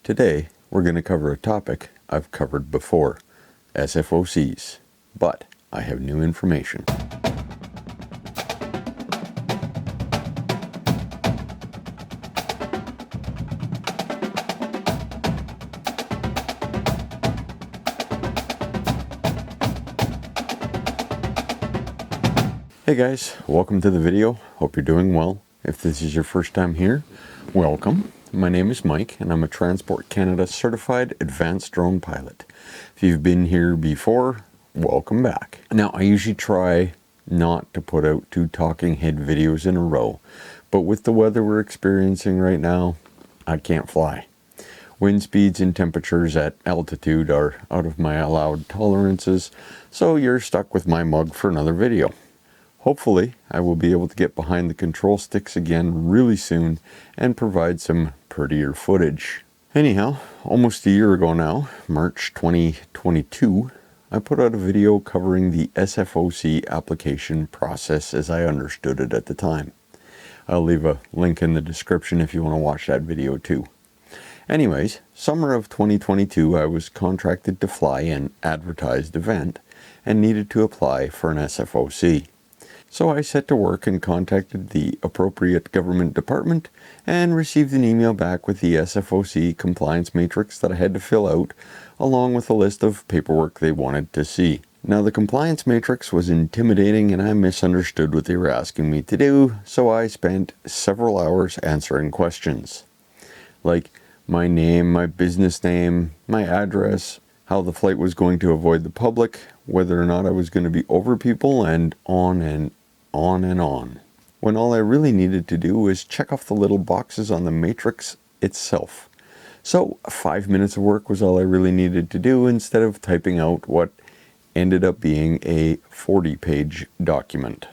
Today, we're going to cover a topic I've covered before, SFOCs, but I have new information. Hey guys, welcome to the video. Hope you're doing well. If this is your first time here, welcome. My name is Mike and I'm a Transport Canada certified advanced drone pilot. If you've been here before, welcome back. Now I usually try not to put out two talking head videos in a row, but with the weather we're experiencing right now, I can't fly. Wind speeds and temperatures at altitude are out of my allowed tolerances, so you're stuck with my mug for another video. Hopefully, I will be able to get behind the control sticks again really soon and provide some prettier footage. Anyhow, almost a year ago now, March 2022, I put out a video covering the SFOC application process as I understood it at the time. I'll leave a link in the description if you want to watch that video too. Anyways, summer of 2022, I was contracted to fly an advertised event and needed to apply for an SFOC. So I set to work and contacted the appropriate government department and received an email back with the SFOC compliance matrix that I had to fill out, along with a list of paperwork they wanted to see. Now the compliance matrix was intimidating and I misunderstood what they were asking me to do, so I spent several hours answering questions. Like my name, my business name, my address, how the flight was going to avoid the public, whether or not I was going to be over people, and on and on and on. When all I really needed to do was check off the little boxes on the matrix itself. So 5 minutes of work was all I really needed to do instead of typing out what ended up being a 40-page document.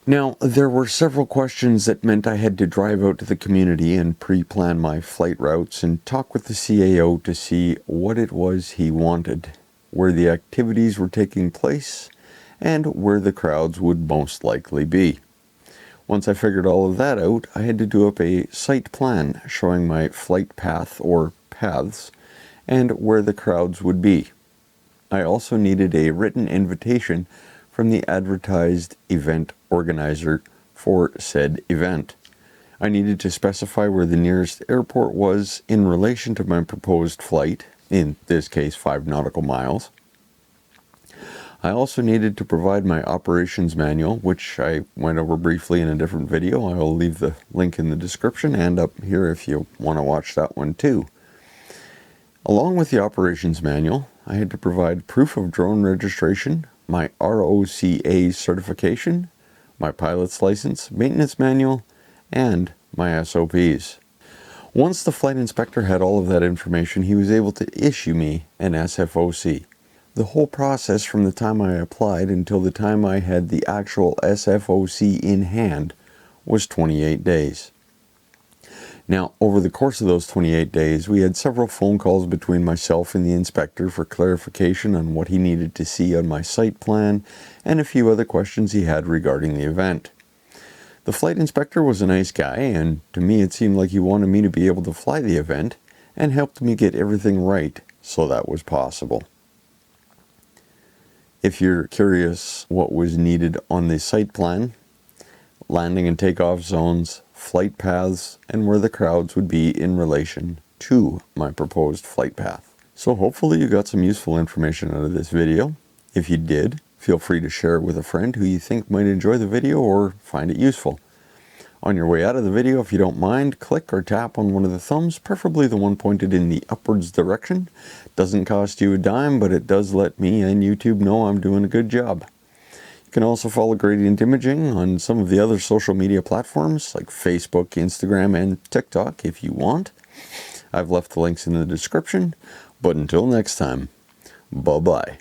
Now, there were several questions that meant I had to drive out to the community and pre-plan my flight routes and talk with the CAO to see what it was he wanted, where the activities were taking place, and where the crowds would most likely be. Once I figured all of that out, I had to do up a site plan showing my flight path or paths and where the crowds would be. I also needed a written invitation from the advertised event organizer for said event. I needed to specify where the nearest airport was in relation to my proposed flight, in this case 5 nautical miles. I also needed to provide my operations manual, which I went over briefly in a different video. I will leave the link in the description and up here if you want to watch that one too. Along with the operations manual, I had to provide proof of drone registration, my ROCA certification, my pilot's license, maintenance manual, and my SOPs. Once the flight inspector had all of that information, he was able to issue me an SFOC. The whole process from the time I applied until the time I had the actual SFOC in hand was 28 days. Now, over the course of those 28 days, we had several phone calls between myself and the inspector for clarification on what he needed to see on my site plan and a few other questions he had regarding the event. The flight inspector was a nice guy, and to me it seemed like he wanted me to be able to fly the event and helped me get everything right so that was possible. If you're curious what was needed on the site plan, landing and takeoff zones, flight paths, and where the crowds would be in relation to my proposed flight path. So hopefully you got some useful information out of this video. If you did, feel free to share it with a friend who you think might enjoy the video or find it useful. On your way out of the video, if you don't mind, click or tap on one of the thumbs, preferably the one pointed in the upwards direction. Doesn't cost you a dime, but it does let me and YouTube know I'm doing a good job. You can also follow Gradient Imaging on some of the other social media platforms like Facebook, Instagram, and TikTok if you want. I've left the links in the description, but until next time, bye-bye.